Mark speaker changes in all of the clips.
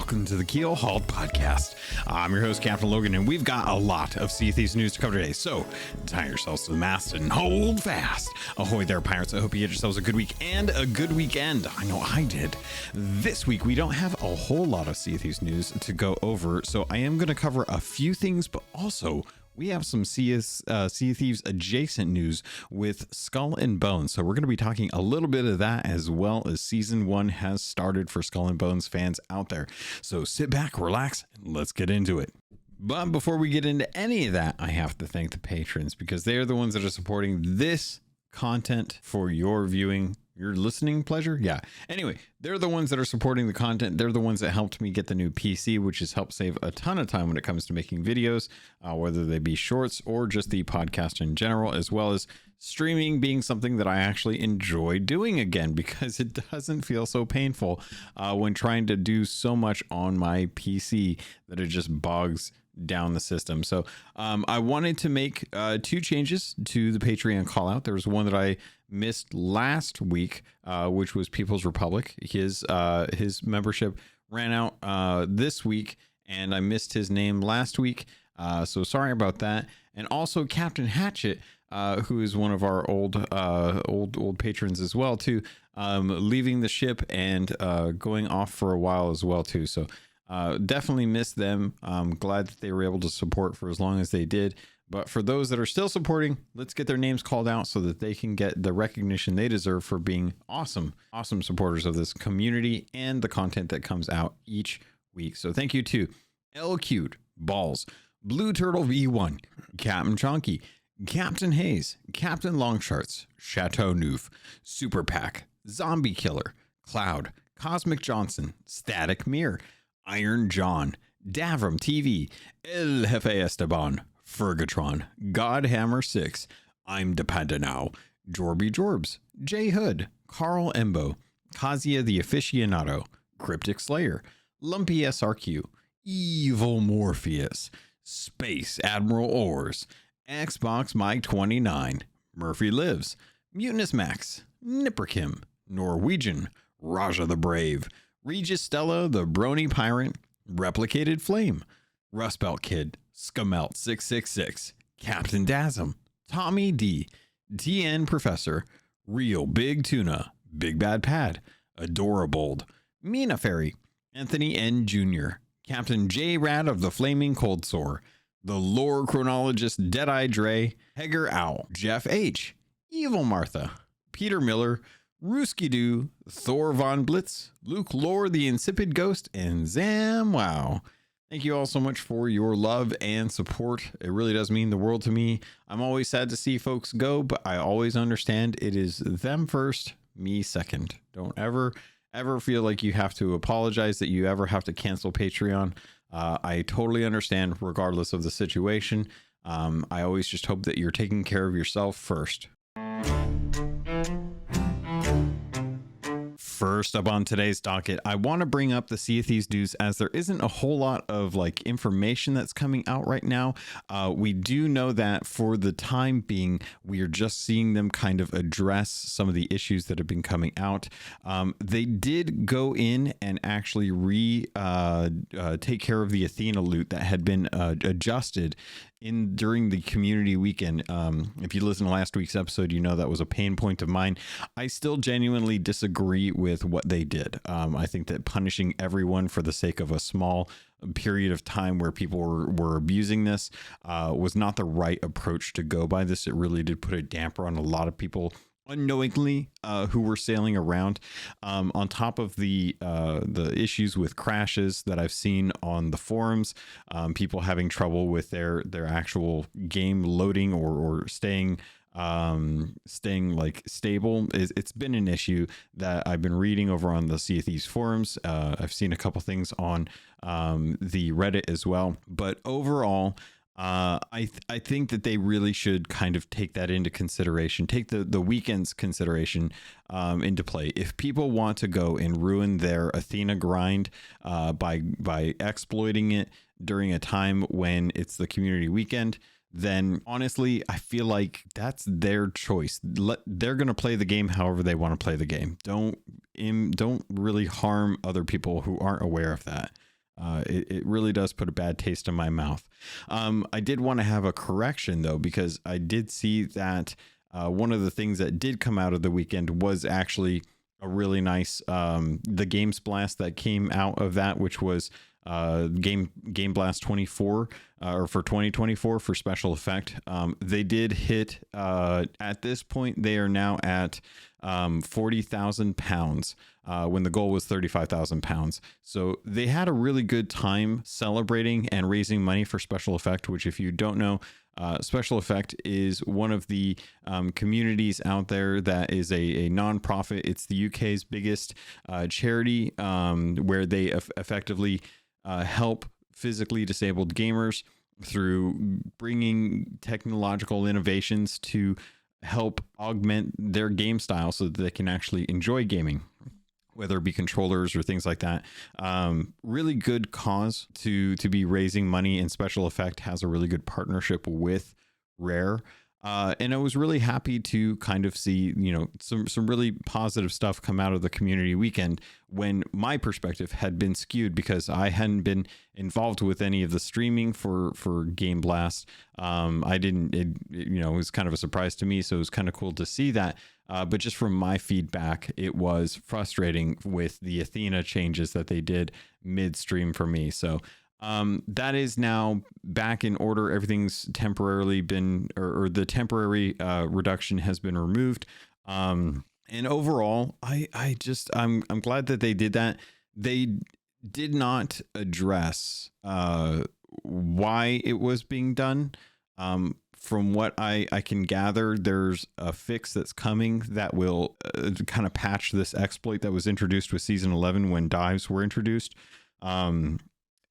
Speaker 1: welcome to the Keelhauled podcast. I'm your host, CaptainLogun, and we've got a lot of Sea of Thieves news to cover today, so tie yourselves to the mast and hold fast. Ahoy there, pirates. I hope you get yourselves a good week and a good weekend. I know I did. This week, we don't have a whole lot of Sea of Thieves news to go over, so I am going to cover a few things, but also we have some Sea of Thieves adjacent news with SkullandBones. So we're going to be talking a little bit of that, as well as season 1 has started for SkullandBones fans out there. So sit back, relax, and let's get into it. But before we get into any of that, I have to thank the patrons, because they're the ones that are supporting this content for your viewing, your listening pleasure. Yeah. Anyway, they're the ones that are supporting the content. They're the ones that helped me get the new PC, which has helped save a ton of time when it comes to making videos, whether they be shorts or just the podcast in general, as well as streaming being something that I actually enjoy doing again, because it doesn't feel so painful when trying to do so much on my PC that it just bogs down the system. So I wanted to make 2 changes to the Patreon call out. There was one that I missed last week, which was People's Republic. His membership ran out this week, and I missed his name last week. So sorry about that. And also Captain Hatchet, who is one of our old patrons as well too, leaving the ship and going off for a while as well too. So definitely miss them. I'm glad that they were able to support for as long as they did. But for those that are still supporting, let's get their names called out so that they can get the recognition they deserve for being awesome supporters of this community and the content that comes out each week. So thank you to LQ'd, Balls, Blue Turtle V1, Captain Chonky, Captain Hayes, Captain Longsharts, Chateau Neuf, Super Pack, Zombie Killer, Cloud, Cosmic Johnson, Static Mirror, Iron John, Davram TV, El Jefe Esteban, Fergatron, Godhammer 6, I'm Depandanao, Jorby Jorbs, J Hood, Carl Embo, Kazia the Aficionado, Cryptic Slayer, Lumpy SRQ, Evil Morpheus, Space Admiral Ors, Xbox Mike 29, Murphy Lives, Mutinous Max, Nipperkim, Norwegian, Raja the Brave, Regis Stella the Brony Pirate, Replicated Flame, Rustbelt Kid, Scamelt 666, Captain Dasm, Tommy D, TN Professor, Real Big Tuna, Big Bad Pad, Adorabold, Mina Fairy, Anthony N. Jr., Captain J Rad of the Flaming Cold Sore, the Lore Chronologist Deadeye Dre, Heger Owl, Jeff H, Evil Martha, Peter Miller, Rooski Doo, Thor Von Blitz, Luke Lore the Insipid Ghost, and Zam Wow. Thank you all so much for your love and support. It really does mean the world to me. I'm always sad to see folks go, but I always understand it is them first, me second. Don't ever feel like you have to apologize, that you ever have to cancel Patreon. I totally understand regardless of the situation. I always just hope that you're taking care of yourself first. First up on today's docket, I want to bring up the Sea of Thieves news, as there isn't a whole lot of information that's coming out right now. We do know that for the time being, we are just seeing them kind of address some of the issues that have been coming out. They did go in and actually take care of the Athena loot that had been adjusted during the community weekend. If you listen to last week's episode, you know that was a pain point of mine. I still genuinely disagree with what they did. I think that punishing everyone for the sake of a small period of time where people were abusing this was not the right approach to go by this. It really did put a damper on a lot of people unknowingly who were sailing around, on top of the issues with crashes that I've seen on the forums, people having trouble with their actual game loading or staying stable. It's been an issue that I've been reading over on the Sea of Thieves forums. I've seen a couple things on the Reddit as well, but overall, I think that they really should kind of take that into consideration, take the weekend's consideration into play. If people want to go and ruin their Athena grind by exploiting it during a time when it's the community weekend, then honestly, I feel like that's their choice. They're going to play the game however they want to play the game. Don't really harm other people who aren't aware of that. It really does put a bad taste in my mouth. I did want to have a correction though, because I did see that one of the things that did come out of the weekend was actually a really nice the Games Blast that came out of that, which was Game Blast 24 or for 2024 for special effect. They did hit at this point they are now at 40,000 pounds when the goal was 35,000 pounds. So they had a really good time celebrating and raising money for special effect, which if you don't know, special effect is one of the communities out there that is a non-profit. It's the UK's biggest charity where they effectively help physically disabled gamers through bringing technological innovations to help augment their game style so that they can actually enjoy gaming, whether it be controllers or things like that. Really good cause to be raising money, and special effect has a really good partnership with Rare. And I was really happy to kind of see, some really positive stuff come out of the community weekend when my perspective had been skewed because I hadn't been involved with any of the streaming for Game Blast. It was kind of a surprise to me. So it was kind of cool to see that. But just from my feedback, it was frustrating with the Athena changes that they did midstream for me. So that is now back in order. Everything's temporarily been, or the temporary reduction has been removed. And overall, I'm glad that they did that. They did not address why it was being done. From what I can gather, there's a fix that's coming that will kind of patch this exploit that was introduced with season 11 when dives were introduced.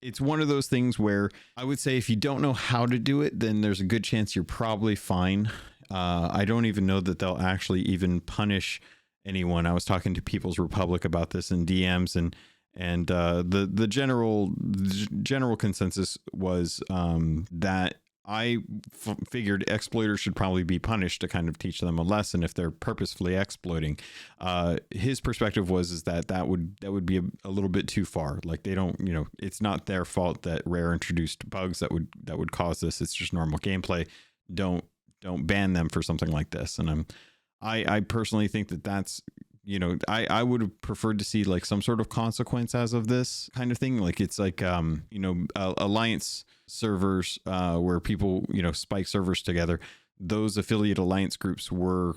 Speaker 1: It's one of those things where I would say if you don't know how to do it, then there's a good chance you're probably fine. I don't even know that they'll actually even punish anyone. I was talking to People's Republic about this in DMs, and the general consensus was that I figured exploiters should probably be punished to kind of teach them a lesson if they're purposefully exploiting. His perspective was that would be a little bit too far. Like they don't, it's not their fault that Rare introduced bugs that would cause this. It's just normal gameplay. Don't ban them for something like this. And I personally think that's, I would have preferred to see like some sort of consequence as of this kind of thing. Like it's like, alliance servers where people, spike servers together. Those affiliate alliance groups were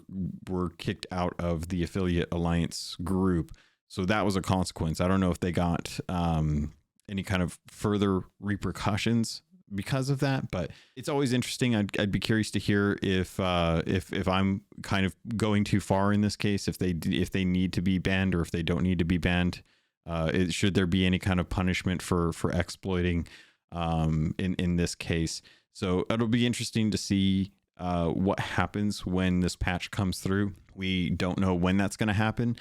Speaker 1: kicked out of the affiliate alliance group. So that was a consequence. I don't know if they got any kind of further repercussions because of that, but it's always interesting. I'd be curious to hear if I'm kind of going too far in this case, if they need to be banned or if they don't need to be banned. Should there be any kind of punishment for exploiting in this case? So it'll be interesting to see what happens when this patch comes through. We don't know when that's going to happen,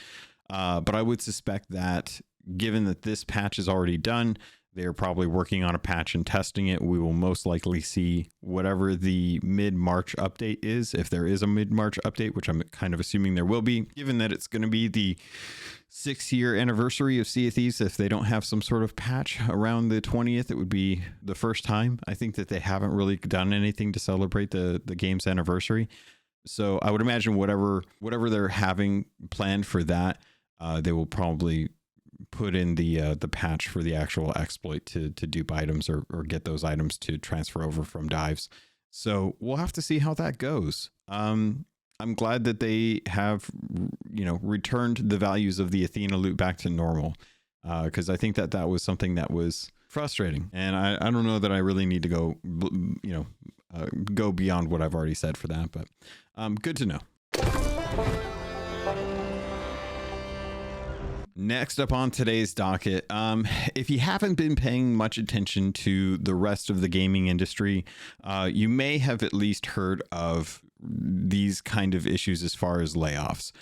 Speaker 1: but I would suspect that given that this patch is already done, they're probably working on a patch and testing it. We will most likely see whatever the mid-March update is, if there is a mid-March update, which I'm kind of assuming there will be, given that it's going to be the 6-year anniversary of Sea of Thieves. If they don't have some sort of patch around the 20th, it would be the first time. I think that they haven't really done anything to celebrate the game's anniversary. So I would imagine whatever they're having planned for that, they will probably put in the patch for the actual exploit to dupe items or get those items to transfer over from dives. So we'll have to see how that goes. I'm glad that they have, returned the values of the Athena loot back to normal, because I think that was something that was frustrating. And I don't know that I really need to go beyond what I've already said for that, but good to know. Next up on today's docket, if you haven't been paying much attention to the rest of the gaming industry, you may have at least heard of these kind of issues as far as layoffs.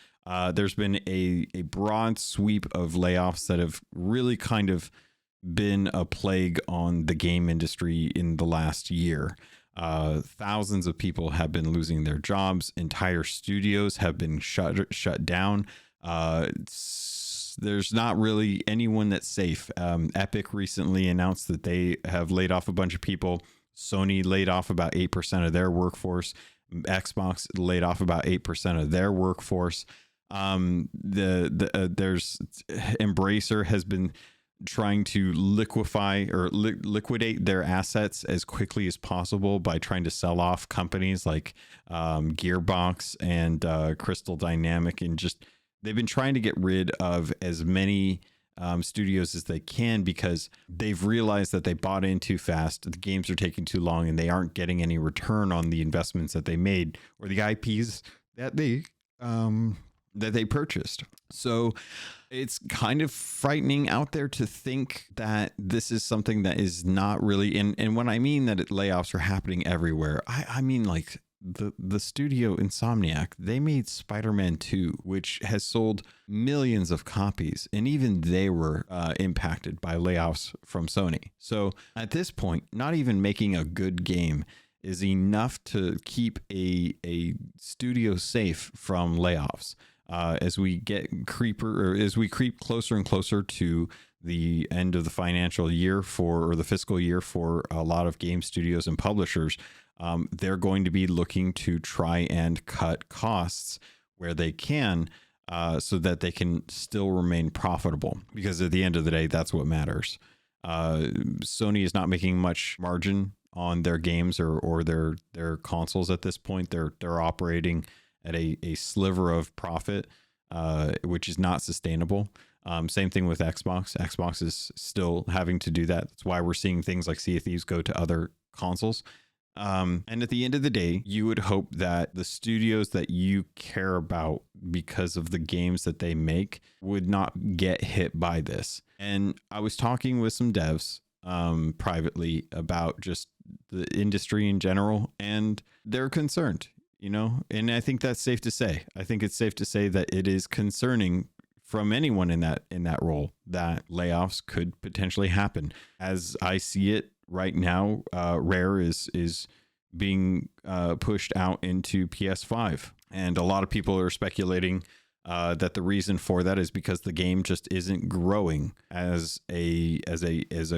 Speaker 1: There's been a broad sweep of layoffs that have really kind of been a plague on the game industry in the last year. Thousands of people have been losing their jobs. Entire studios have been shut down. there's not really anyone that's safe. Epic recently announced that they have laid off a bunch of people. Sony laid off about 8% of their workforce. Xbox laid off about 8% of their workforce. There's Embracer has been trying to liquidate their assets as quickly as possible by trying to sell off companies like Gearbox and Crystal Dynamic, and just they've been trying to get rid of as many studios as they can because they've realized that they bought in too fast, the games are taking too long, and they aren't getting any return on the investments that they made or the IPs that they purchased. So it's kind of frightening out there to think that this is something that is not really, and when I mean that layoffs are happening everywhere, I mean like the studio Insomniac, they made Spider-Man 2, which has sold millions of copies, and even they were impacted by layoffs from Sony. So at this point, not even making a good game is enough to keep a studio safe from layoffs. As we creep closer and closer to the end of the financial year or the fiscal year for a lot of game studios and publishers, they're going to be looking to try and cut costs where they can, so that they can still remain profitable, because at the end of the day, that's what matters. Sony is not making much margin on their games or their consoles at this point. They're operating at a sliver of profit, which is not sustainable. Same thing with Xbox. Xbox is still having to do that. That's why we're seeing things like Sea of Thieves go to other consoles. And at the end of the day, you would hope that the studios that you care about because of the games that they make would not get hit by this. And I was talking with some devs privately about just the industry in general, and they're concerned. And I think that's safe to say. I think it's safe to say that it is concerning from anyone in that role that layoffs could potentially happen. As I see it right now, Rare is being pushed out into PS5, and a lot of people are speculating that the reason for that is because the game just isn't growing as a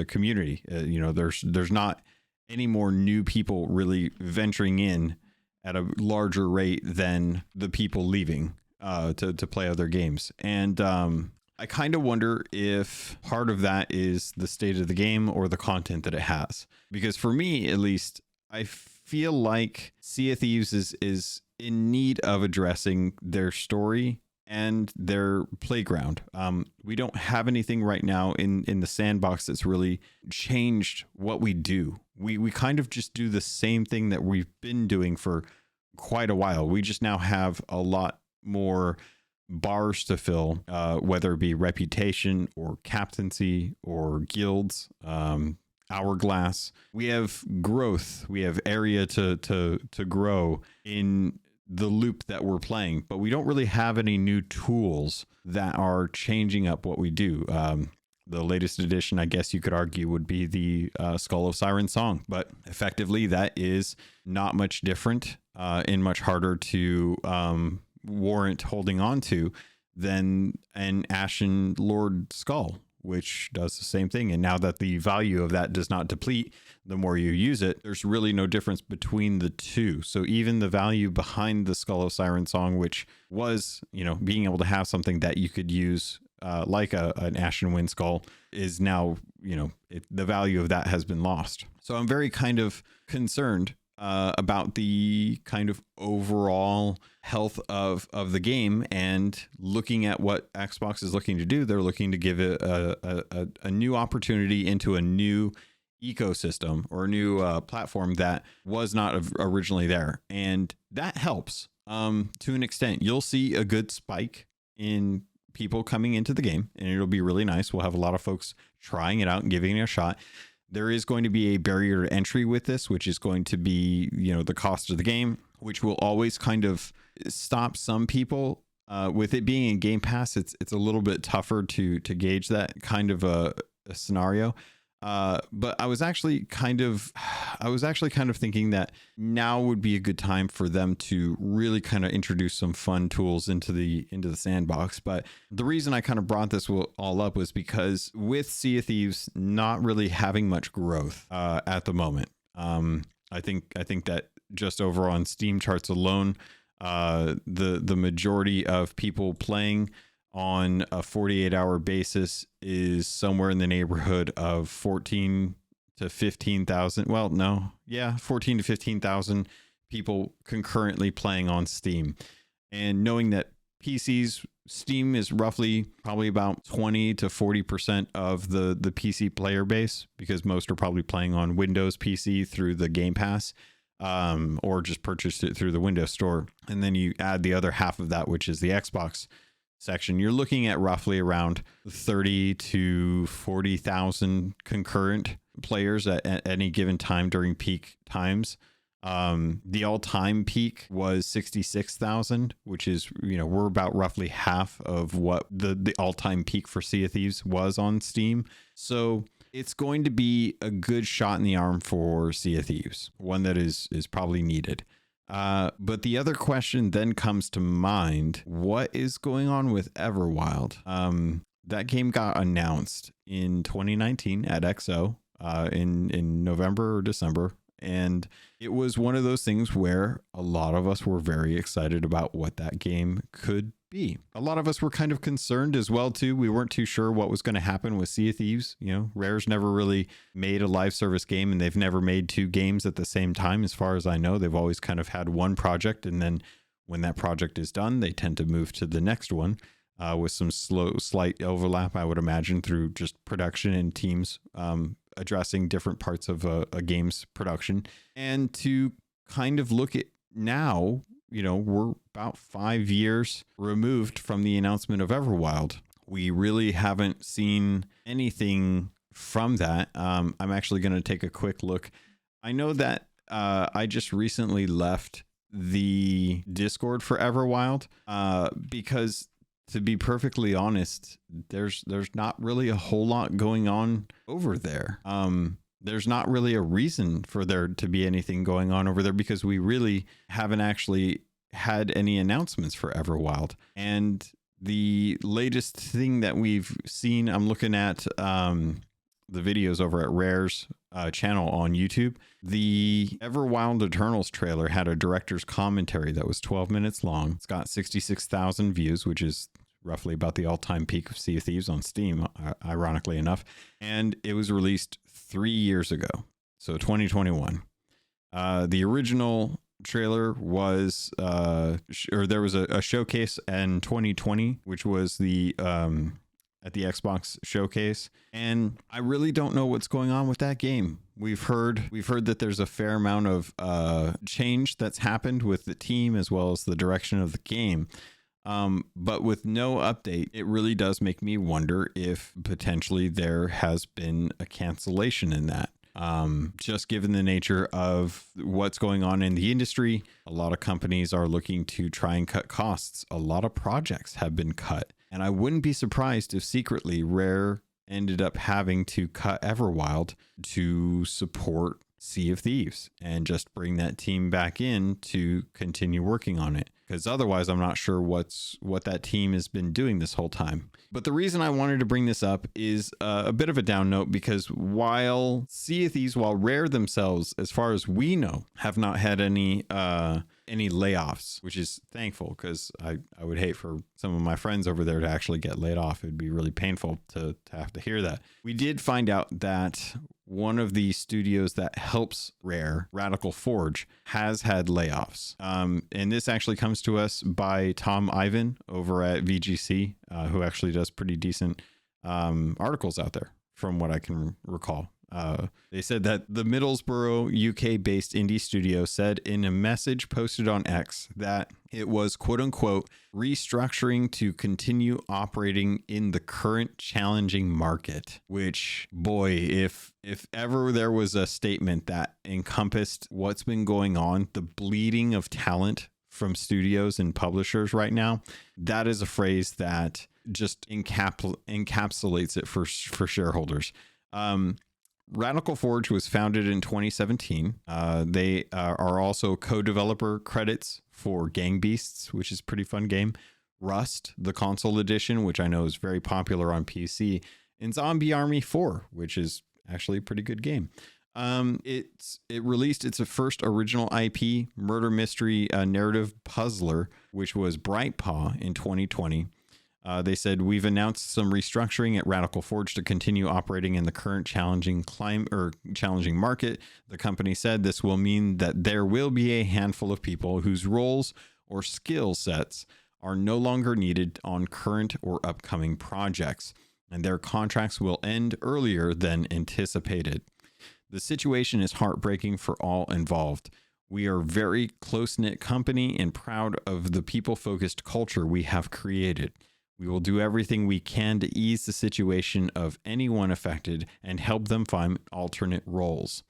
Speaker 1: community. There's not any more new people really venturing in at a larger rate than the people leaving to play other games. And I kind of wonder if part of that is the state of the game or the content that it has. Because for me, at least, I feel like Sea of Thieves is in need of addressing their story and their playground. We don't have anything right now in the sandbox that's really changed what we do. We kind of just do the same thing that we've been doing for quite a while. We just now have a lot more bars to fill, whether it be reputation or captaincy or guilds, hourglass. We have growth. We have area to grow in the loop that we're playing, but we don't really have any new tools that are changing up what we do. The latest addition, I guess you could argue, would be the Skull of Siren song, but effectively that is not much different and much harder to warrant holding on to than an Ashen Lord skull, which does the same thing. And now that the value of that does not deplete the more you use it, there's really no difference between the two. So even the value behind the Skull of Siren song, which was, being able to have something that you could use like an Ashen Wind skull, is now, the value of that has been lost. So I'm very kind of concerned about the kind of overall health of the game, and looking at what Xbox is looking to do. They're looking to give it a new opportunity into a new ecosystem or a new platform that was not originally there. And that helps to an extent. You'll see a good spike in people coming into the game, and it'll be really nice. We'll have a lot of folks trying it out and giving it a shot. There is going to be a barrier to entry with this, which is going to be, the cost of the game, which will always kind of stop some people. With it being in Game Pass, it's a little bit tougher to gauge that kind of a scenario. But I was actually kind of thinking that now would be a good time for them to really kind of introduce some fun tools into the sandbox. But the reason I kind of brought this all up was because with Sea of Thieves not really having much growth at the moment, I think that just over on Steam charts alone, the majority of people playing on a 48-hour basis is somewhere in the neighborhood of 14 to 15,000. Well, no, yeah, 14 to 15,000 people concurrently playing on Steam. And knowing that Steam is roughly probably about 20 to 40% of the PC player base, because most are probably playing on Windows PC through the Game Pass, or just purchased it through the Windows Store. And then you add the other half of that, which is the Xbox section. You're looking at roughly around 30 to 40,000 concurrent players at any given time during peak times. The all-time peak was 66,000, which is, we're about roughly half of what the all-time peak for Sea of Thieves was on Steam. So it's going to be a good shot in the arm for Sea of Thieves, one that is probably needed. But the other question then comes to mind: what is going on with Everwild? That game got announced in 2019 at XO, in November or December. And it was one of those things where a lot of us were very excited about what that game could be. A lot of us were kind of concerned as well, too. We weren't too sure what was going to happen with Sea of Thieves. Rare's never really made a live service game, and they've never made two games at the same time. As far as I know, they've always kind of had one project, and then when that project is done, they tend to move to the next one, with some slight overlap, I would imagine, through just production and teams addressing different parts of a game's production. And to kind of look at now, we're about 5 years removed from the announcement of Everwild. We really haven't seen anything from that. I'm actually going to take a quick look. I know that I just recently left the Discord for Everwild, because, to be perfectly honest, there's not really a whole lot going on over there. There's not really a reason for there to be anything going on over there, because we really haven't actually had any announcements for Everwild. And the latest thing that we've seen, I'm looking at the videos over at Rare's channel on YouTube. The Everwild Eternals trailer had a director's commentary that was 12 minutes long. It's got 66,000 views, which is roughly about the all-time peak of Sea of Thieves on Steam, ironically enough. And it was released 3 years ago, so 2021. The original trailer was, there was a showcase in 2020, which was the at the Xbox showcase, and I really don't know what's going on with that game. We've heard that there's a fair amount of change that's happened with the team as well as the direction of the game. But with no update, it really does make me wonder if potentially there has been a cancellation in that. Just given the nature of what's going on in the industry, a lot of companies are looking to try and cut costs. A lot of projects have been cut. And I wouldn't be surprised if secretly Rare ended up having to cut Everwild to support Sea of Thieves and just bring that team back in to continue working on it. Because otherwise, I'm not sure what that team has been doing this whole time. But the reason I wanted to bring this up is a bit of a down note, because while Sea of Thieves, while Rare themselves, as far as we know, have not had any layoffs, which is thankful, because I would hate for some of my friends over there to actually get laid off. It'd be really painful to have to hear that. We did find out that one of the studios that helps Rare, Radical Forge, has had layoffs. And this actually comes to us by Tom Ivan over at VGC, who actually does pretty decent articles out there, from what I can recall. They said that the Middlesbrough UK-based indie studio said in a message posted on X that it was, quote unquote, restructuring to continue operating in the current challenging market. Which, boy, if ever there was a statement that encompassed what's been going on, the bleeding of talent from studios and publishers right now, that is a phrase that just encapsulates it for shareholders. Radical Forge was founded in 2017. They are also co-developer credits for Gang Beasts, which is a pretty fun game, Rust, the console edition, which I know is very popular on PC, and Zombie Army 4, which is actually a pretty good game. It released its first original IP, murder mystery narrative puzzler, which was Brightpaw in 2020. They said, we've announced some restructuring at Radical Forge to continue operating in the current challenging market. The company said this will mean that there will be a handful of people whose roles or skill sets are no longer needed on current or upcoming projects, and their contracts will end earlier than anticipated. The situation is heartbreaking for all involved. We are a very close-knit company and proud of the people-focused culture we have created. We will do everything we can to ease the situation of anyone affected and help them find alternate roles.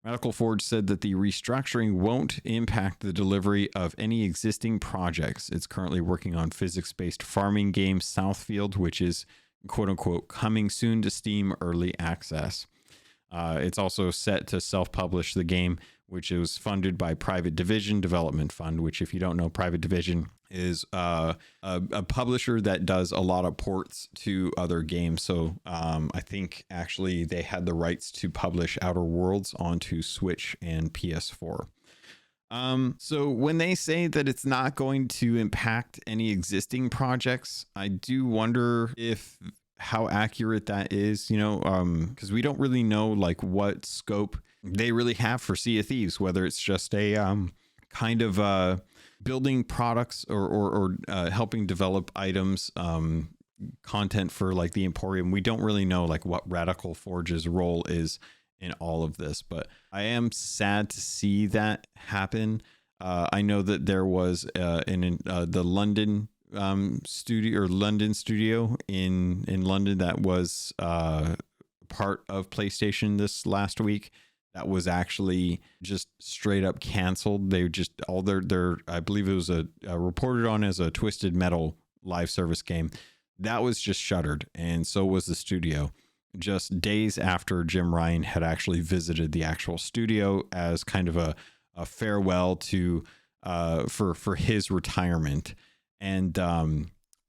Speaker 1: Radical Forge said that the restructuring won't impact the delivery of any existing projects. It's currently working on physics-based farming game Southfield, which is quote-unquote coming soon to Steam Early Access. It's also set to self-publish the game, which is funded by Private Division Development Fund, which, if you don't know, Private Division is a publisher that does a lot of ports to other games. So I think actually they had the rights to publish Outer Worlds onto Switch and PS4. So when they say that it's not going to impact any existing projects, I do wonder how accurate that is, because we don't really know like what scope they really have for Sea of Thieves, whether it's just a kind of building products or helping develop items, content for like the Emporium. We don't really know like what Radical Forge's role is in all of this, but I am sad to see that happen. I know that there was the London studio in London that was part of PlayStation this last week. That was actually just straight up canceled. They just all their I believe it was reported on as a Twisted Metal live service game. That was just shuttered, and so was the studio. Just days after Jim Ryan had actually visited the actual studio as kind of a farewell to for his retirement. And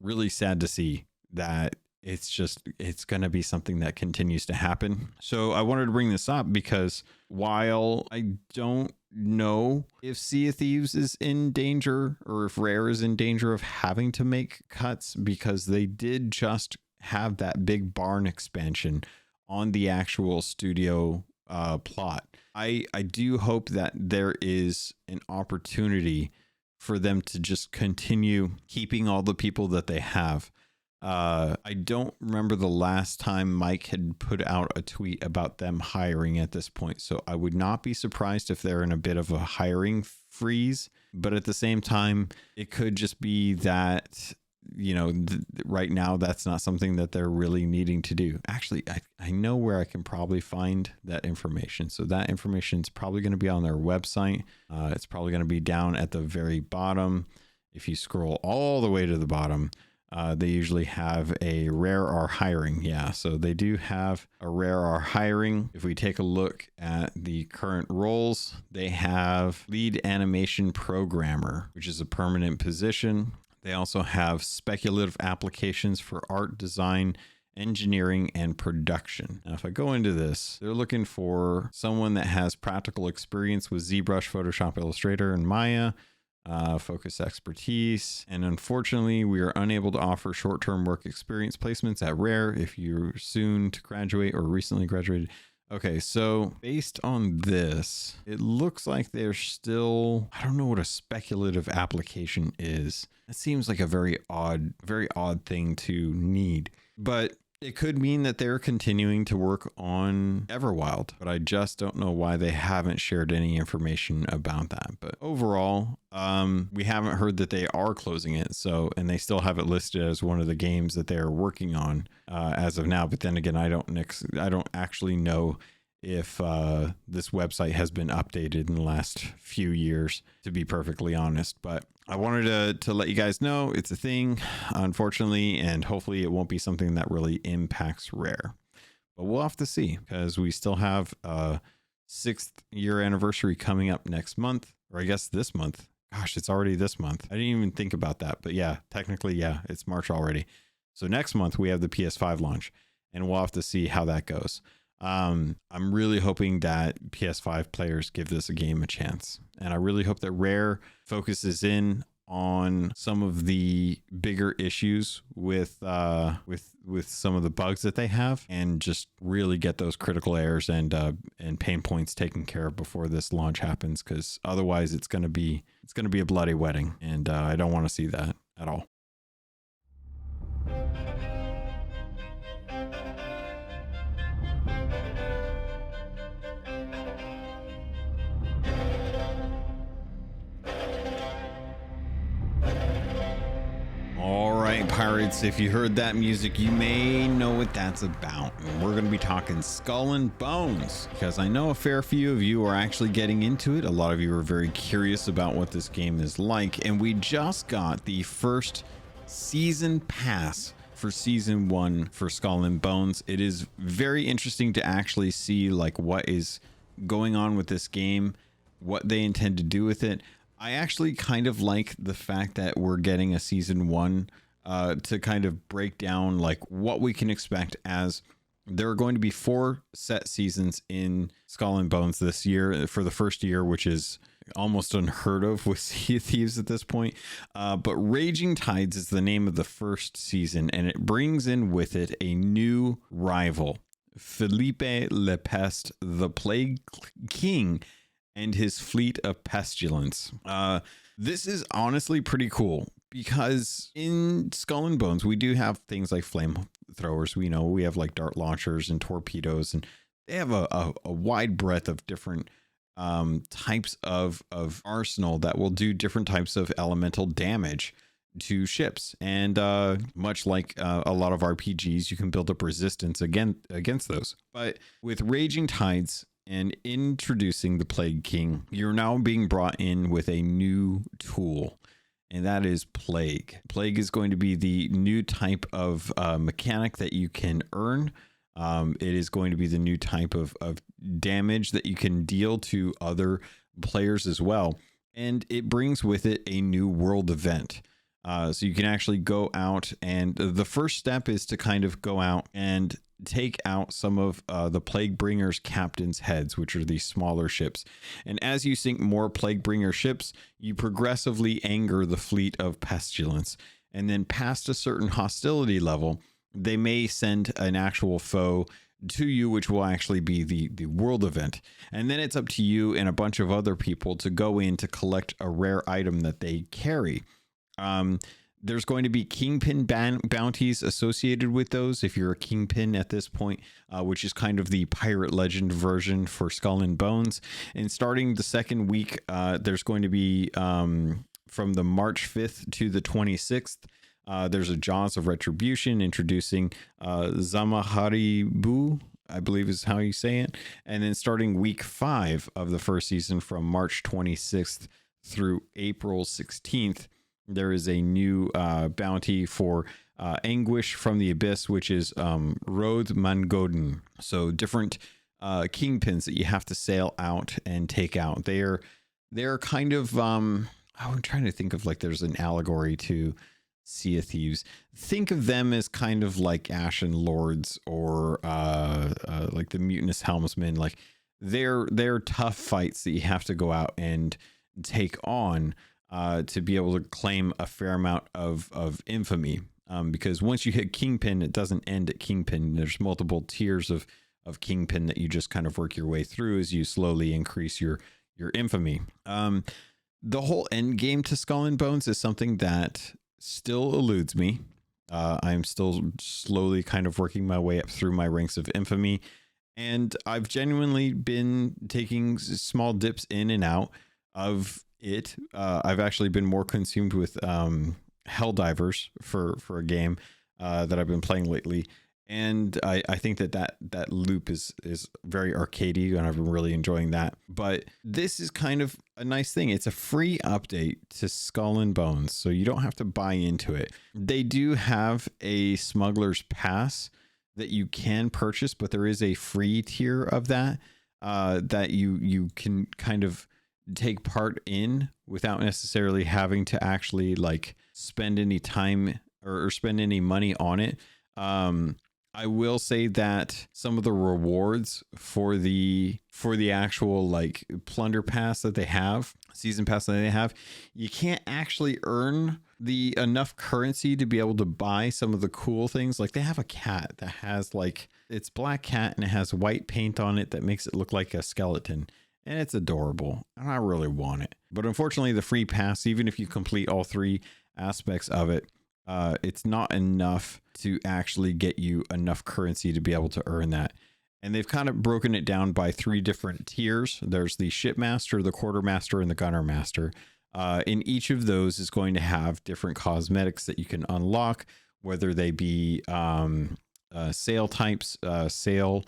Speaker 1: really sad to see that it's going to be something that continues to happen. So I wanted to bring this up because while I don't know if Sea of Thieves is in danger or if Rare is in danger of having to make cuts, because they did just have that big barn expansion on the actual studio plot. I do hope that there is an opportunity for them to just continue keeping all the people that they have. I don't remember the last time Mike had put out a tweet about them hiring at this point, so I would not be surprised if they're in a bit of a hiring freeze. But at the same time, it could just be that, right now that's not something that they're really needing to do. Actually, I know where I can probably find that information. So that information is probably going to be on their website. It's probably going to be down at the very bottom. If you scroll all the way to the bottom, they usually have a Rare are hiring. Yeah, so they do have a Rare are hiring. If we take a look at the current roles, they have lead animation programmer, which is a permanent position. They also have speculative applications for art, design, engineering, and production. Now, if I go into this, they're looking for someone that has practical experience with ZBrush, Photoshop, Illustrator, and Maya, focus expertise. And unfortunately, we are unable to offer short-term work experience placements at Rare if you're soon to graduate or recently graduated. Okay, so based on this, it looks like they're still, I don't know what a speculative application is. It seems like a very odd thing to need, but it could mean that they're continuing to work on Everwild, but I just don't know why they haven't shared any information about that. But overall, we haven't heard that they are closing it. So, and they still have it listed as one of the games that they're working on as of now. But then again, I don't actually know if this website has been updated in the last few years, to be perfectly honest. But I wanted to let you guys know it's a thing, unfortunately, and hopefully it won't be something that really impacts Rare. but we'll have to see, because we still have a 6th year anniversary coming up next month, or I guess this month. Gosh, it's already this month. I didn't even think about that, but yeah, technically, yeah, it's March already. So next month we have the PS5 launch, and we'll have to see how that goes. I'm really hoping that PS5 players give this game a chance, and I really hope that Rare focuses in on some of the bigger issues with some of the bugs that they have, and just really get those critical errors and pain points taken care of before this launch happens, because otherwise it's gonna be a bloody wedding, and I don't want to see that at all. All right, pirates, if you heard that music, you may know what that's about. And we're going to be talking Skull and Bones, because I know a fair few of you are actually getting into it. A lot of you are very curious about what this game is like, and we just got the first season pass for season 1 for Skull and Bones. It is very interesting to actually see like what is going on with this game, what they intend to do with it. I actually kind of like the fact that we're getting a season 1 to kind of break down like what we can expect, as there are going to be 4 set seasons in Skull and Bones this year for the first year, which is almost unheard of with Sea of Thieves at this point. But Raging Tides is the name of the first season, and it brings in with it a new rival, Philippe Le Peste, the Plague King, and his fleet of pestilence. This is honestly pretty cool, because in Skull and Bones we do have things like flame throwers. We know we have like dart launchers and torpedoes, and they have a wide breadth of different types of arsenal that will do different types of elemental damage to ships. And much like a lot of RPGs, you can build up resistance against those. But with Raging Tides and introducing the Plague King, you're now being brought in with a new tool, and that is Plague. Plague is going to be the new type of mechanic that you can earn. It is going to be the new type of damage that you can deal to other players as well. And it brings with it a new world event. So you can actually go out, and the first step is to kind of go out and take out some of the Plague Bringer's captain's heads, which are these smaller ships. And as you sink more Plague Bringer ships, you progressively anger the fleet of pestilence. And then past a certain hostility level, they may send an actual foe to you, which will actually be the world event. And then it's up to you and a bunch of other people to go in to collect a rare item that they carry. There's going to be kingpin bounties associated with those if you're a kingpin at this point, which is kind of the pirate legend version for Skull and Bones. And starting the second week, there's going to be from the March 5th to the 26th, there's a Jaws of Retribution introducing Zamaharibu, I believe is how you say it. And then starting week 5 of the first season, from March 26th through April 16th, there is a new bounty for Anguish from the Abyss, which is Road Mangoden. So different kingpins that you have to sail out and take out. They're kind of I'm trying to think of, like, there's an allegory to Sea of Thieves. Think of them as kind of like Ashen Lords, or like the Mutinous Helmsmen. Like they're tough fights that you have to go out and take on to be able to claim a fair amount of infamy. Because once you hit Kingpin, it doesn't end at Kingpin. There's multiple tiers of Kingpin that you just kind of work your way through as you slowly increase your infamy. The whole end game to Skull and Bones is something that still eludes me. I'm still slowly kind of working my way up through my ranks of infamy, and I've genuinely been taking small dips in and out of it. I've actually been more consumed with Helldivers for a game that I've been playing lately, and I think that loop is very arcadey, and I've been really enjoying that. But this is kind of a nice thing. It's a free update to Skull and Bones, so you don't have to buy into it. They do have a smuggler's pass that you can purchase, but there is a free tier of that that you can kind of take part in without necessarily having to actually like spend any time or spend any money on it. I will say that some of the rewards for the actual like plunder pass that they have, season pass that they have, you can't actually earn the enough currency to be able to buy some of the cool things. Like they have a cat that has like, it's black cat and it has white paint on it that makes it look like a skeleton, and it's adorable and I really want it. But unfortunately the free pass, even if you complete all 3 aspects of it, it's not enough to actually get you enough currency to be able to earn that. And they've kind of broken it down by 3 different tiers. There's the shipmaster, the quartermaster, and the gunner master. In each of those is going to have different cosmetics that you can unlock, whether they be sail types, sail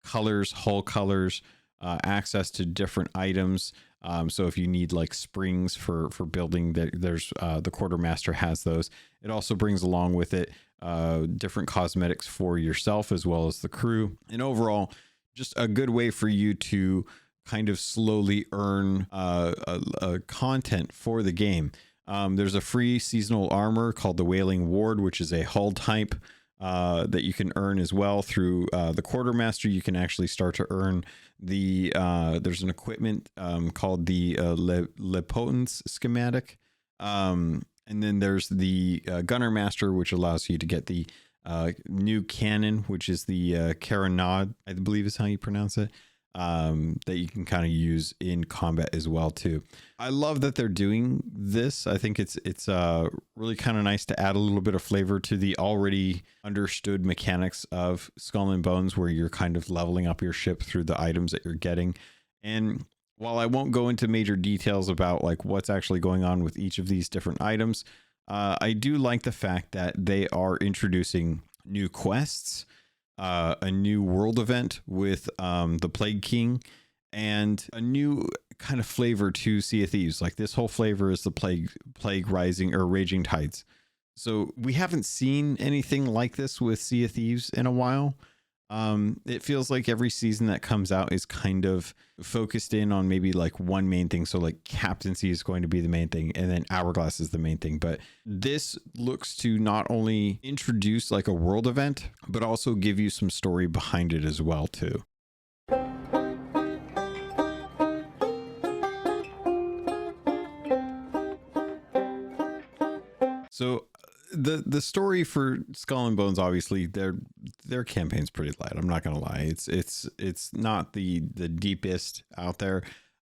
Speaker 1: colors, hull colors, access to different items. So if you need like springs for building, there's the quartermaster has those. It also brings along with it different cosmetics for yourself as well as the crew, and overall just a good way for you to kind of slowly earn content for the game. There's a free seasonal armor called the Wailing Ward, which is a hull type that you can earn as well through the quartermaster. You can actually start to earn the there's an equipment called the Lepotence schematic, and then there's the gunner master, which allows you to get the new cannon, which is the Carronade, I believe is how you pronounce it, that you can kind of use in combat as well too. I love that they're doing this. I think it's really kind of nice to add a little bit of flavor to the already understood mechanics of Skull and Bones, where you're kind of leveling up your ship through the items that you're getting. And while I won't go into major details about like what's actually going on with each of these different items, I do like the fact that they are introducing new quests, a new world event with the Plague King, and a new kind of flavor to Sea of Thieves. Like this whole flavor is the plague rising or raging tides. So we haven't seen anything like this with Sea of Thieves in a while. It feels like every season that comes out is kind of focused in on maybe like one main thing. So like captaincy is going to be the main thing, and then hourglass is the main thing. But this looks to not only introduce like a world event, but also give you some story behind it as well too. So the story for Skull and Bones, obviously their campaign's pretty light. I'm not gonna lie. It's not the deepest out there.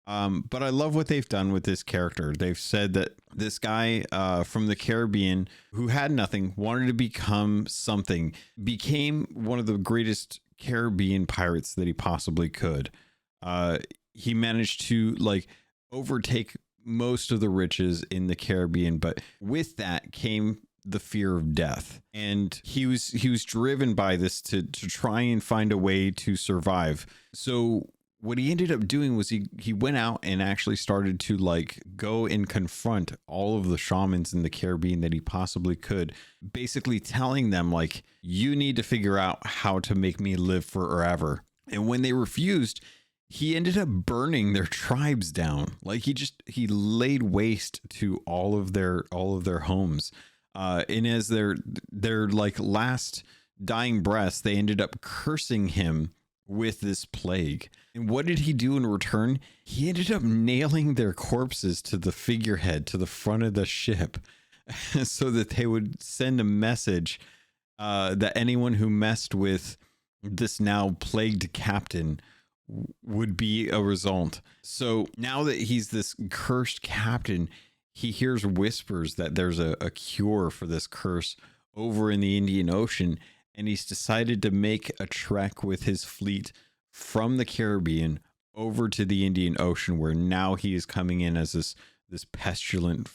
Speaker 1: But I love what they've done with this character. They've said that this guy from the Caribbean who had nothing, wanted to become something, became one of the greatest Caribbean pirates that he possibly could. He managed to like overtake most of the riches in the Caribbean, but with that came the fear of death, and he was driven by this to try and find a way to survive. So what he ended up doing was he went out and actually started to like go and confront all of the shamans in the Caribbean that he possibly could, basically telling them like, you need to figure out how to make me live forever. And when they refused, he ended up burning their tribes down. Like he laid waste to all of their homes. And as their like last dying breaths, they ended up cursing him with this plague. And what did he do in return? He ended up nailing their corpses to the figurehead, to the front of the ship, so that they would send a message that anyone who messed with this now plagued captain would be a result. So now that he's this cursed captain, he hears whispers that there's a cure for this curse over in the Indian Ocean, and he's decided to make a trek with his fleet from the Caribbean over to the Indian Ocean, where now he is coming in as this pestilent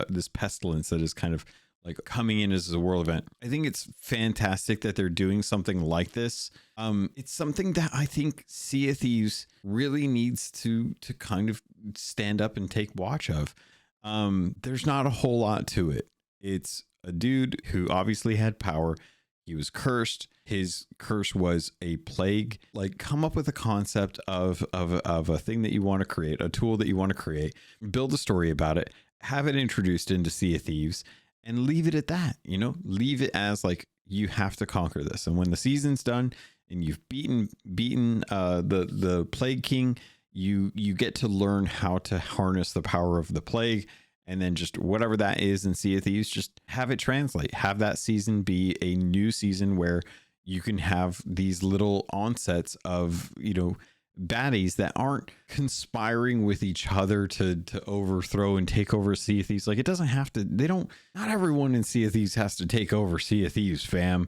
Speaker 1: this pestilence that is kind of like coming in as a world event. I think it's fantastic that they're doing something like this. It's something that I think Sea of Thieves really needs to kind of stand up and take watch of. There's not a whole lot to it. It's a dude who obviously had power. He was cursed. His curse was a plague. Like, come up with a concept of a thing that you want to create, a tool that you want to create, build a story about it, have it introduced into Sea of Thieves, and leave it at that. Leave it as like, you have to conquer this. And when the season's done and you've beaten the Plague King, you get to learn how to harness the power of the plague. And then just whatever that is in Sea of Thieves, just have it translate. Have that season be a new season where you can have these little onsets of, baddies that aren't conspiring with each other to overthrow and take over Sea of Thieves. Like, it doesn't have to, not everyone in Sea of Thieves has to take over Sea of Thieves, fam.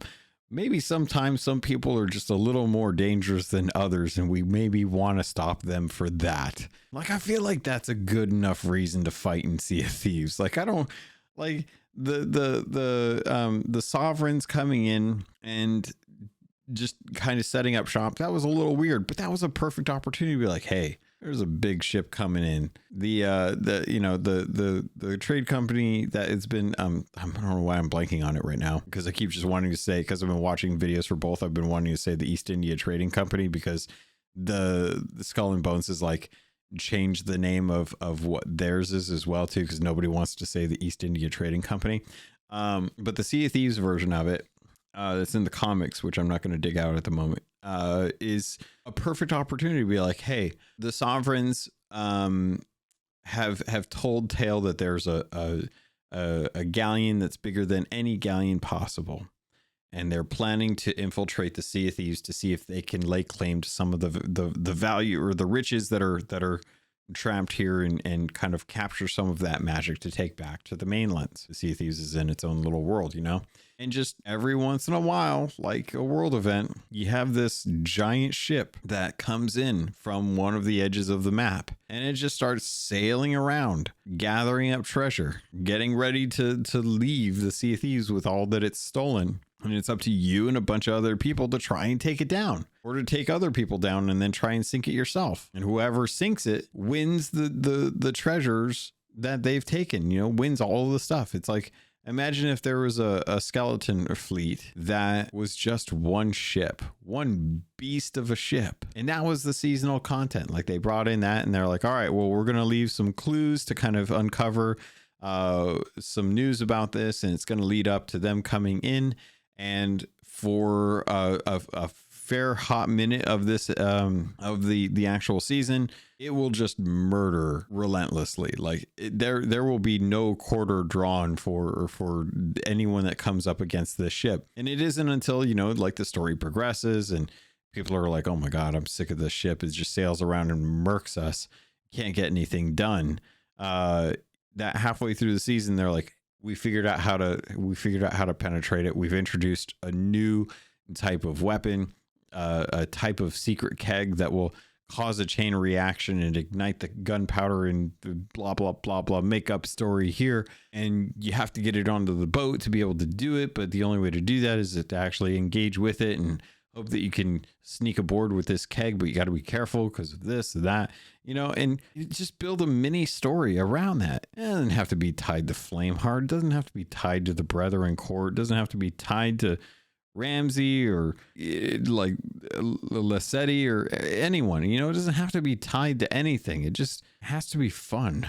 Speaker 1: Maybe sometimes some people are just a little more dangerous than others, and we maybe want to stop them for that. Like, I feel like that's a good enough reason to fight in Sea of Thieves. Like, I don't like the sovereigns coming in and just kind of setting up shop. That was a little weird, but that was a perfect opportunity to be like, hey, there's a big ship coming in. The trade company that it's been, I don't know why I'm blanking on it right now, because I keep just wanting to say, because I've been watching videos for both, I've been wanting to say the East India Trading Company, because the SkullandBones is like changed the name of what theirs is as well too, because nobody wants to say the East India Trading Company. But the Sea of Thieves version of it, that's in the comics, which I'm not going to dig out at the moment, is a perfect opportunity to be like, hey, the sovereigns have told tale that there's a galleon that's bigger than any galleon possible, and they're planning to infiltrate the Sea of Thieves to see if they can lay claim to some of the value or the riches that are trapped here, and kind of capture some of that magic to take back to the mainlands. The Sea of Thieves is in its own little world, and just every once in a while, like a world event, you have this giant ship that comes in from one of the edges of the map, and it just starts sailing around, gathering up treasure, getting ready to leave the Sea of Thieves with all that it's stolen. And it's up to you and a bunch of other people to try and take it down, or to take other people down and then try and sink it yourself. And whoever sinks it wins the treasures that they've taken, wins all of the stuff. It's like, imagine if there was a skeleton fleet that was just one ship, one beast of a ship. And that was the seasonal content. Like, they brought in that, and they're like, all right, well, we're going to leave some clues to kind of uncover some news about this. And it's going to lead up to them coming in. And for a fair hot minute of this, of the actual season, it will just murder relentlessly. Like, there will be no quarter drawn for anyone that comes up against this ship. And it isn't until, like, the story progresses and people are like, oh my God, I'm sick of this ship. It just sails around and murks us. Can't get anything done. That halfway through the season, they're like, we figured out how to penetrate it. We've introduced a new type of weapon, a type of secret keg that will cause a chain reaction and ignite the gunpowder and blah, blah, blah, blah, make up story here. And you have to get it onto the boat to be able to do it. But the only way to do that is to actually engage with it and hope that you can sneak aboard with this keg, but you got to be careful because of this or that, and you just build a mini story around that. It doesn't have to be tied to Flameheart. It doesn't have to be tied to the Brethren Court. It doesn't have to be tied to Ramsey or like Lassetti or anyone, it doesn't have to be tied to anything. It just has to be fun.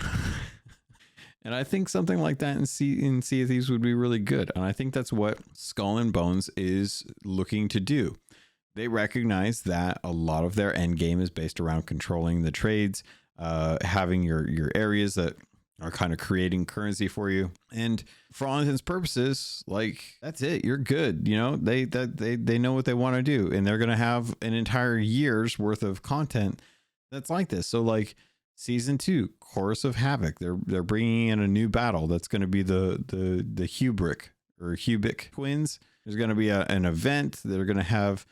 Speaker 1: And I think something like that in Sea of Thieves would be really good. And I think that's what SkullandBones is looking to do. They recognize that a lot of their end game is based around controlling the trades, having your areas that are kind of creating currency for you. And for all intents and purposes, like, that's it. You're good. They know what they want to do, and they're going to have an entire year's worth of content that's like this. So like season 2, Chorus of Havoc, they're bringing in a new battle. That's going to be the Hubic twins. There's going to be an event. They're going to have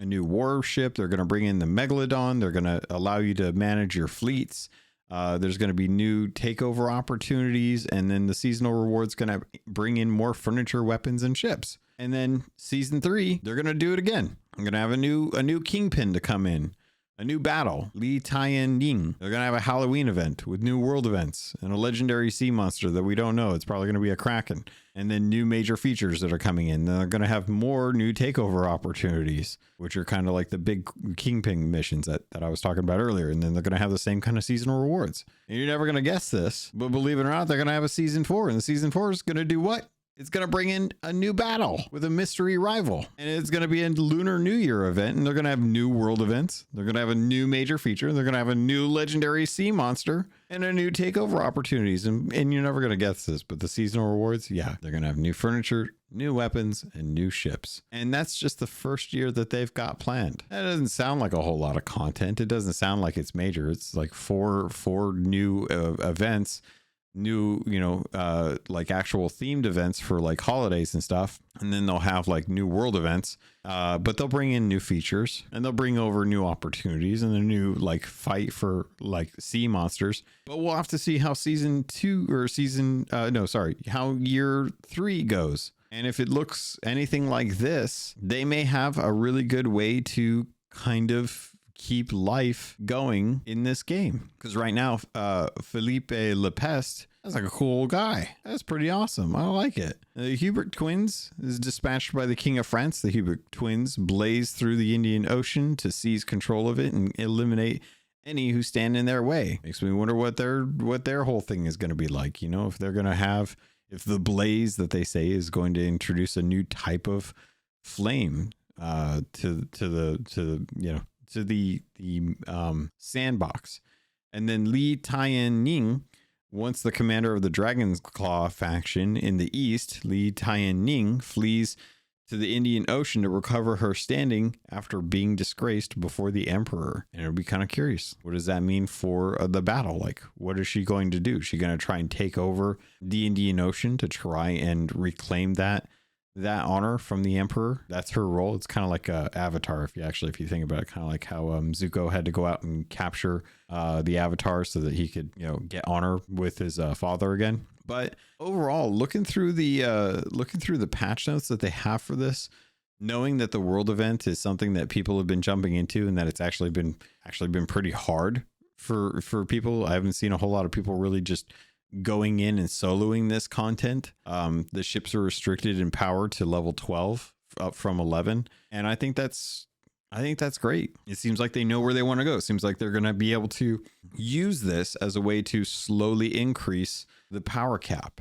Speaker 1: a new warship. They're going to bring in the Megalodon. They're going to allow you to manage your fleets. There's going to be new takeover opportunities, and then the seasonal rewards going to bring in more furniture, weapons, and ships. And then season 3, they're going to do it again. I'm going to have a new kingpin to come in, a new battle, Li Tian Ying. They're going to have a Halloween event with new world events and a legendary sea monster that we don't know. It's probably going to be a Kraken. And then new major features that are coming in. They're going to have more new takeover opportunities, which are kind of like the big Kingpin missions that I was talking about earlier. And then they're going to have the same kind of seasonal rewards. And you're never going to guess this, but believe it or not, they're going to have a season 4. And the season 4 is going to do what? It's going to bring in a new battle with a mystery rival. And it's going to be a Lunar New Year event. And they're going to have new world events. They're going to have a new major feature. They're going to have a new legendary sea monster and a new takeover opportunities. And you're never going to guess this, but the seasonal rewards, yeah, they're going to have new furniture, new weapons, and new ships. And that's just the first year that they've got planned. That doesn't sound like a whole lot of content. It doesn't sound like it's major. It's like four new events. New, like actual themed events for like holidays and stuff. And then they'll have like new world events, but they'll bring in new features and they'll bring over new opportunities and a new like fight for like sea monsters. But we'll have to see how how year 3 goes. And if it looks anything like this, they may have a really good way to kind of keep life going in this game. Because right now, Philippe Lepeste is like a cool guy. That's pretty awesome. I like it. The Hubert twins is dispatched by the King of France. The Hubert twins blaze through the Indian Ocean to seize control of it and eliminate any who stand in their way. Makes me wonder what their whole thing is going to be like. If they're going to have, if the blaze that they say is going to introduce a new type of flame to the sandbox. And then Li Tianning, once the commander of the Dragon's Claw faction in the east, Li Tianning flees to the Indian Ocean to recover her standing after being disgraced before the emperor. And it'll be kind of curious. What does that mean for the battle? Like, what is she going to do? Is she going to try and take over the Indian Ocean to try and reclaim that honor from the emperor? That's her role. It's kind of like Avatar, if you think about it, kind of like how Zuko had to go out and capture the Avatar so that he could get honor with his father again. But overall, looking through the patch notes that they have for this, knowing that the world event is something that people have been jumping into and that it's actually been pretty hard for people. I haven't seen a whole lot of people really just going in and soloing this content. The ships are restricted in power to level 12 up from 11. And I think that's great. It seems like they know where they want to go. It seems like they're going to be able to use this as a way to slowly increase the power cap,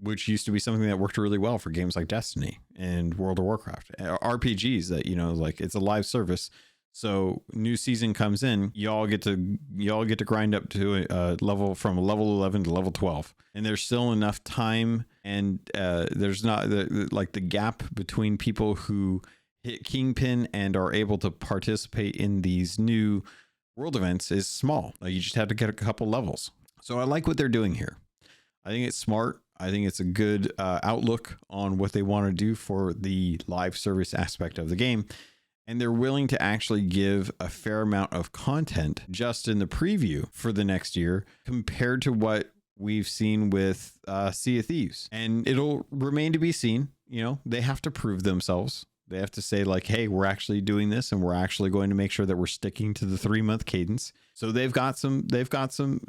Speaker 1: which used to be something that worked really well for games like Destiny and World of Warcraft, RPGs that, like it's a live service. So new season comes in, y'all get to grind up to a level from level 11 to level 12. And there's still enough time. And there's not the gap between people who hit Kingpin and are able to participate in these new world events is small. Like you just have to get a couple levels. So I like what they're doing here. I think it's smart. I think it's a good outlook on what they want to do for the live service aspect of the game. And they're willing to actually give a fair amount of content just in the preview for the next year compared to what we've seen with Sea of Thieves. And it'll remain to be seen. They have to prove themselves. They have to say like, hey, we're actually doing this and we're actually going to make sure that we're sticking to the 3-month cadence. So they've got some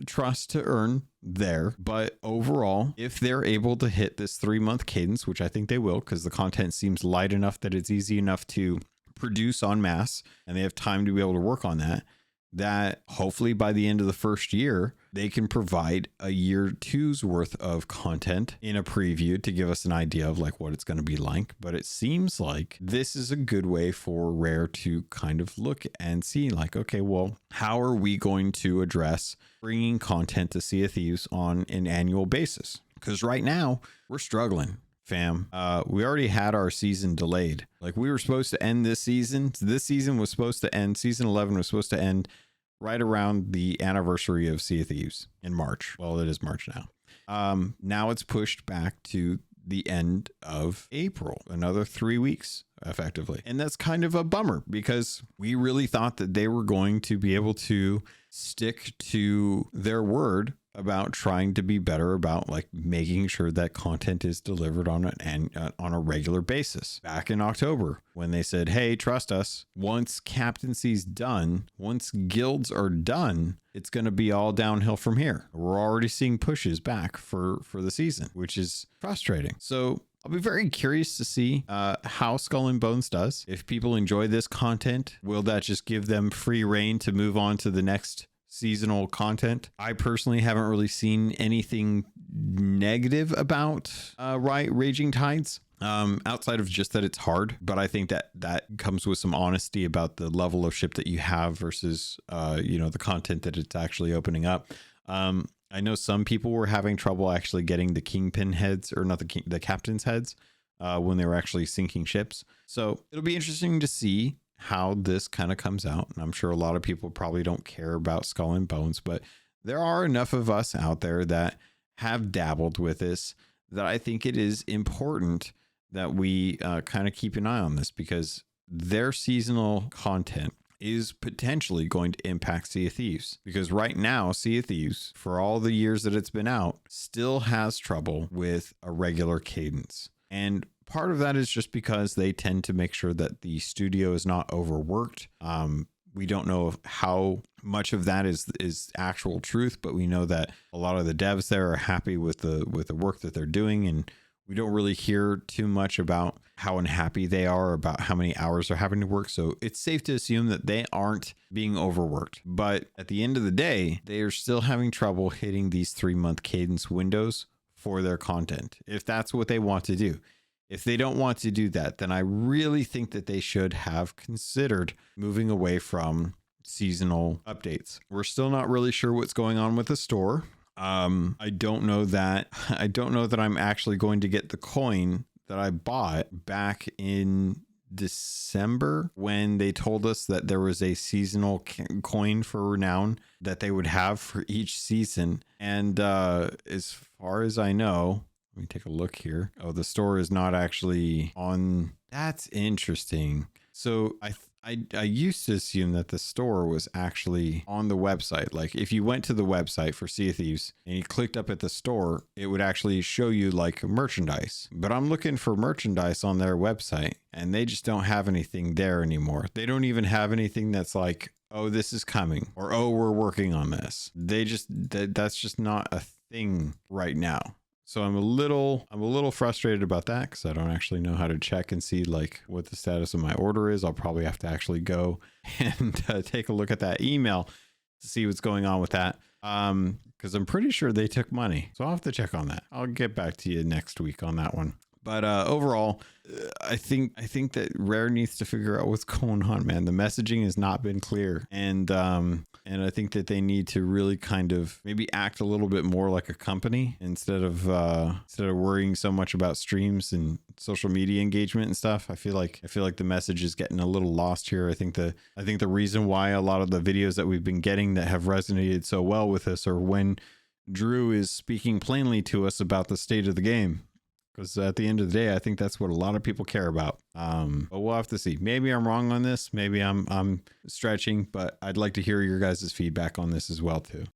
Speaker 1: trust to earn there. But overall, if they're able to hit this 3-month cadence, which I think they will, because the content seems light enough that it's easy enough to produce en masse and they have time to be able to work on that hopefully by the end of the first year, they can provide a year 2's worth of content in a preview to give us an idea of like what it's going to be like. But it seems like this is a good way for Rare to kind of look and see like, okay, well, how are we going to address bringing content to Sea of Thieves on an annual basis? Because right now we're struggling. Fam, we already had our season delayed. Like we were supposed to end this season. This season was supposed to end. Season 11 was supposed to end right around the anniversary of Sea of Thieves in March. Well, it is March now. Now it's pushed back to the end of April, another 3 weeks effectively. And that's kind of a bummer because we really thought that they were going to be able to stick to their word about trying to be better about like making sure that content is delivered on a regular basis. Back in October, when they said, hey, trust us, once captaincy's done, once guilds are done, it's going to be all downhill from here. We're already seeing pushes back for the season, which is frustrating. So I'll be very curious to see how Skull and Bones does. If people enjoy this content, will that just give them free reign to move on to the next seasonal content? I personally haven't really seen anything negative about Raging Tides. Outside of just that it's hard, but I think that comes with some honesty about the level of ship that you have versus the content that it's actually opening up. I know some people were having trouble actually getting the kingpin heads, or not the captain's heads, when they were actually sinking ships. So it'll be interesting to see how this kind of comes out. And I'm sure a lot of people probably don't care about Skull and Bones, but there are enough of us out there that have dabbled with this that I think it is important that we kind of keep an eye on this, because their seasonal content is potentially going to impact Sea of Thieves, because right now Sea of Thieves, for all the years that it's been out, still has trouble with a regular cadence. And part of that is just because they tend to make sure that the studio is not overworked. We don't know how much of that is actual truth, but we know that a lot of the devs there are happy with the work that they're doing, and we don't really hear too much about how unhappy they are about how many hours they're having to work. So it's safe to assume that they aren't being overworked. But at the end of the day, they are still having trouble hitting these 3-month cadence windows for their content, if that's what they want to do. If they don't want to do that, then I really think that they should have considered moving away from seasonal updates. We're still not really sure what's going on with the store. I don't know that I'm actually going to get the coin that I bought back in December, when they told us that there was a seasonal coin for renown that they would have for each season. And as far as I know, let me take a look here. Oh, the store is not actually on. That's interesting. So I used to assume that the store was actually on the website. Like if you went to the website for Sea of Thieves and you clicked up at the store, it would actually show you like merchandise. But I'm looking for merchandise on their website and they just don't have anything there anymore. They don't even have anything that's like, oh, this is coming, or oh, we're working on this. That's just not a thing right now. So I'm a little frustrated about that, because I don't actually know how to check and see like what the status of my order is. I'll probably have to actually go and take a look at that email to see what's going on with that. Because I'm pretty sure they took money. So I'll have to check on that. I'll get back to you next week on that one. But overall, I think that Rare needs to figure out what's going on, man. The messaging has not been clear, and I think that they need to really kind of maybe act a little bit more like a company instead of worrying so much about streams and social media engagement and stuff. I feel like the message is getting a little lost here. I think the reason why a lot of the videos that we've been getting that have resonated so well with us are when Drew is speaking plainly to us about the state of the game. Because at the end of the day, I think that's what a lot of people care about. But we'll have to see. Maybe I'm wrong on this. Maybe I'm stretching, but I'd like to hear your guys' feedback on this as well too.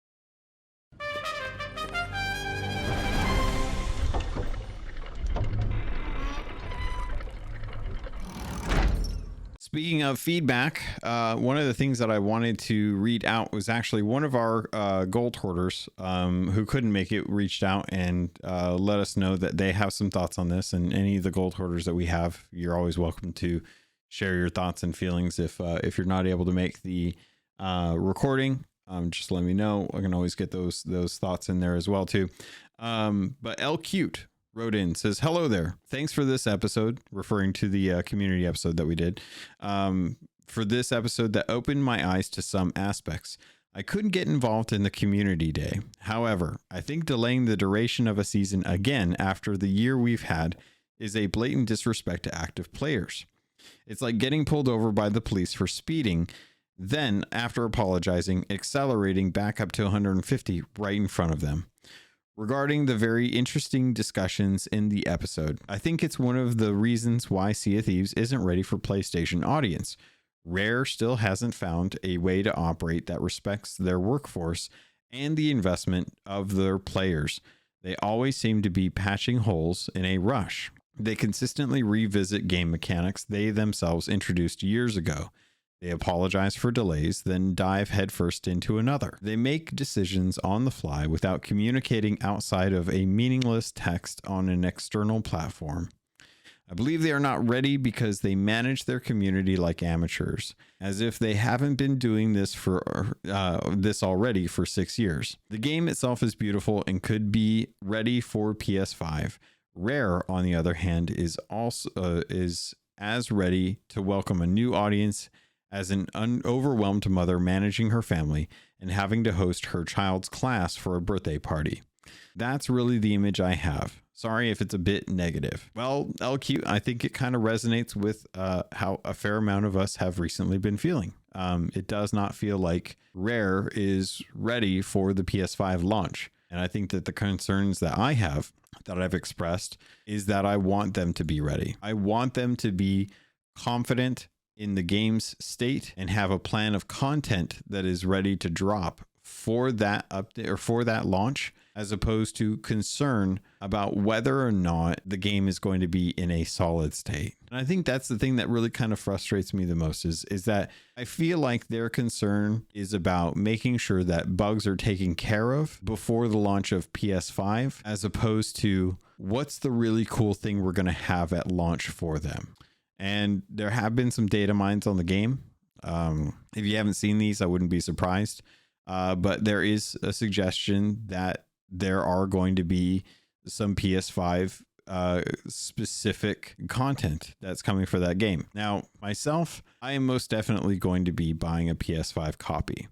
Speaker 1: Speaking of feedback, one of the things that I wanted to read out was actually one of our gold hoarders who couldn't make it reached out and let us know that they have some thoughts on this. And any of the gold hoarders that we have, you're always welcome to share your thoughts and feelings. If you're not able to make the recording, just let me know. I can always get those thoughts in there as well too. But L Cute wrote in, says, hello there. Thanks for this episode, referring to the community episode that we did. For this episode that opened my eyes to some aspects. I couldn't get involved in the community day. However, I think delaying the duration of a season again after the year we've had is a blatant disrespect to active players. It's like getting pulled over by the police for speeding, then after apologizing, accelerating back up to 150 right in front of them. Regarding the very interesting discussions in the episode, I think it's one of the reasons why Sea of Thieves isn't ready for PlayStation audience. Rare still hasn't found a way to operate that respects their workforce and the investment of their players. They always seem to be patching holes in a rush. They consistently revisit game mechanics they themselves introduced years ago. They apologize for delays, then dive headfirst into another. They make decisions on the fly without communicating outside of a meaningless text on an external platform. I believe they are not ready because they manage their community like amateurs, as if they haven't been doing this already for 6 years. The game itself is beautiful and could be ready for PS5. Rare, on the other hand, is as ready to welcome a new audience as an overwhelmed mother managing her family and having to host her child's class for a birthday party. That's really the image I have. Sorry if it's a bit negative. Well, LQ, I think it kind of resonates with how a fair amount of us have recently been feeling. It does not feel like Rare is ready for the PS5 launch. And I think that the concerns that I have, that I've expressed, is that I want them to be ready. I want them to be confident in the game's state and have a plan of content that is ready to drop for that update or for that launch, as opposed to concern about whether or not the game is going to be in a solid state. And I think that's the thing that really kind of frustrates me the most is that I feel like their concern is about making sure that bugs are taken care of before the launch of PS5, as opposed to what's the really cool thing we're going to have at launch for them. And there have been some data mines on the game. If you haven't seen these, I wouldn't be surprised. But there is a suggestion that there are going to be some PS5 specific content that's coming for that game. Now, myself, I am most definitely going to be buying a PS5 copy.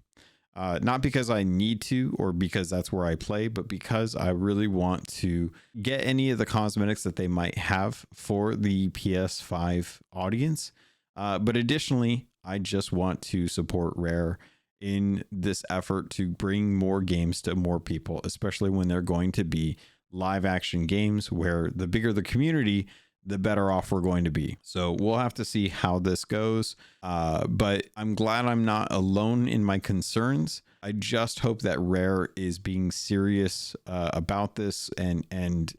Speaker 1: Not because I need to or because that's where I play, but because I really want to get any of the cosmetics that they might have for the PS5 audience. But additionally, I just want to support Rare in this effort to bring more games to more people, especially when they're going to be live action games where the bigger the community, the better off we're going to be. So we'll have to see how this goes. But I'm glad I'm not alone in my concerns. I just hope that Rare is being serious about this and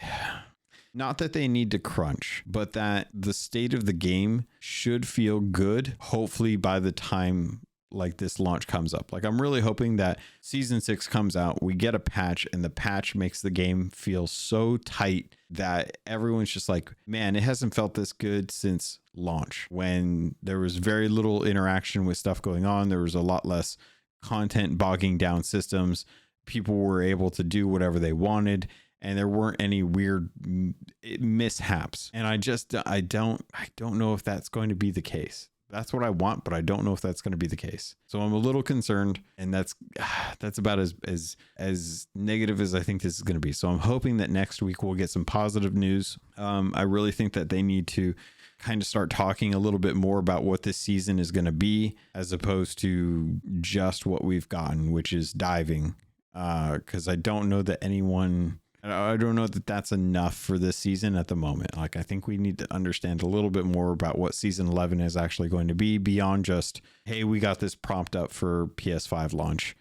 Speaker 1: not that they need to crunch, but that the state of the game should feel good, hopefully by the time like this launch comes up. Like, I'm really hoping that season 6 comes out, we get a patch, and the patch makes the game feel so tight that everyone's just like, man, it hasn't felt this good since launch, when there was very little interaction with stuff going on. There was a lot less content bogging down systems. People were able to do whatever they wanted, and there weren't any weird mishaps. And I don't know if that's going to be the case. That's what I want, but I don't know if that's going to be the case. So I'm a little concerned, and that's about as negative as I think this is going to be. So I'm hoping that next week we'll get some positive news. I really think that they need to kind of start talking a little bit more about what this season is going to be, as opposed to just what we've gotten, which is diving. Because I don't know that that's enough for this season at the moment. Like, I think we need to understand a little bit more about what season 11 is actually going to be beyond just, hey, we got this prompt up for PS5 launch.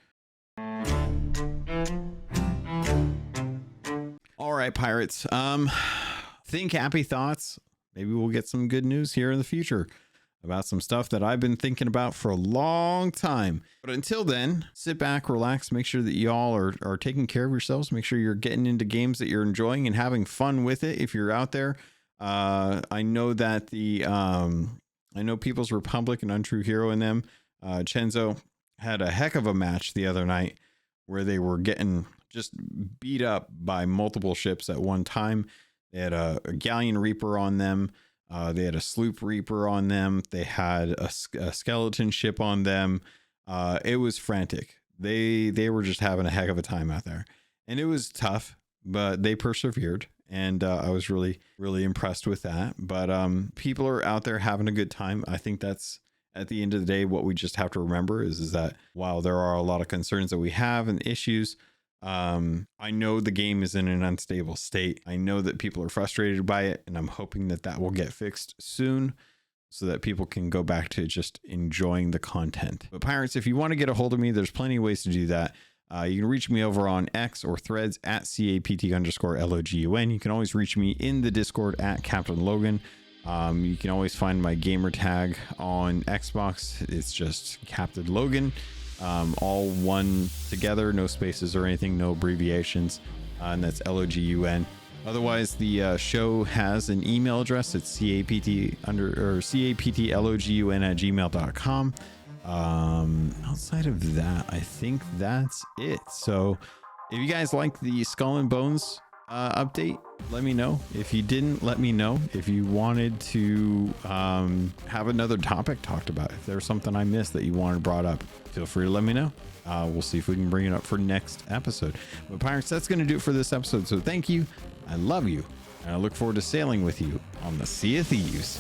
Speaker 1: All right, pirates. Think happy thoughts. Maybe we'll get some good news here in the future about some stuff that I've been thinking about for a long time. But until then, sit back, relax, make sure that y'all are taking care of yourselves. Make sure you're getting into games that you're enjoying and having fun with it if you're out there. I know that I know People's Republic and Untrue Hero in them, Chenzo had a heck of a match the other night where they were getting just beat up by multiple ships at one time. They had a Galleon Reaper on them. They had a sloop Reaper on them. They had a skeleton ship on them. It was frantic. They were just having a heck of a time out there, and it was tough, but they persevered, and I was really, really impressed with that. But people are out there having a good time. I think that's, at the end of the day, what we just have to remember is that while there are a lot of concerns that we have and issues, I know the game is in an unstable state. I know that people are frustrated by it, and I'm hoping that that will get fixed soon so that people can go back to just enjoying the content. But pirates, if you want to get a hold of me, there's plenty of ways to do that. You can reach me over on X or Threads at CAPT_LOGUN. You can always reach me in the Discord at CaptainLogun. You can always find my gamer tag on Xbox. It's just CaptainLogun, all one together, no spaces or anything, no abbreviations, and that's LOGUN. Otherwise, the show has an email address. It's CAPTLOGUN@gmail.com. Outside of that, I think that's it. So if you guys like the Skull and Bones update, let me know. If you didn't, let me know. If you wanted to have another topic talked about, if there's something I missed that you wanted brought up, feel free to let me know. We'll see if we can bring it up for next episode. But Pirates, that's going to do it for this episode. So thank you. I love you. And I look forward to sailing with you on the Sea of Thieves.